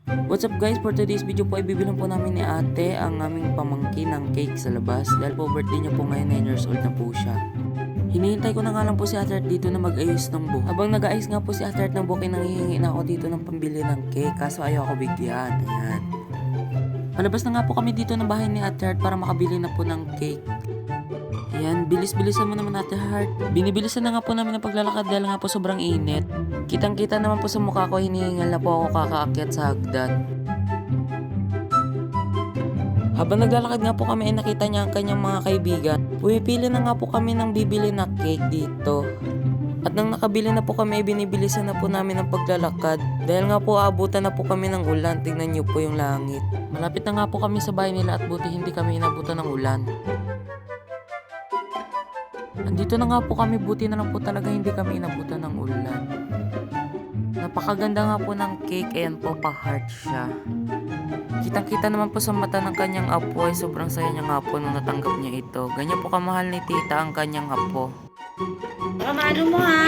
What's up guys, for today's video po ay bibilang po namin ni ate ang aming pamangkin ng cake sa labas dahil po birthday niya po ngayon, 9 years old na po siya. Hinihintay ko na nga lang po si ate Art dito na mag-ayos ng buhok. Habang nag-ayos nga po si ate Art ng buhok, nanghihingi na ako dito ng pambili ng cake kaso ayaw ako bigyan. Ayan. Palabas na nga po kami dito ng bahay ni ate Art para makabili na po ng cake. Ayan, bilis-bilisan mo naman ate Heart. Binibilisan na nga po namin ang paglalakad dahil nga po sobrang init. Kitang-kita naman po sa mukha ko, hinihingal na po ako kakaakyat sa hagdan. Habang naglalakad nga po kami ay nakita niya ang kanyang mga kaibigan. Pumipili na nga po kami ng bibili na cake dito. At nang nakabili na po kami, binibilisan na po namin ang paglalakad. Dahil nga po aabutan na po kami ng ulan, tingnan niyo po yung langit. Malapit na nga po kami sa bahay nila at buti hindi kami inabutan ng ulan. Andito na nga po kami, buti na lang po talaga hindi kami inabutan ng ulan. Napakaganda nga po ng cake, ayan po, pa-heart siya. Kitang-kita naman po sa mata ng kanyang apo ay sobrang saya niya nga po nung natanggap niya ito. Ganyan po kamahal ni tita ang kanyang apo. Kamano mo ha?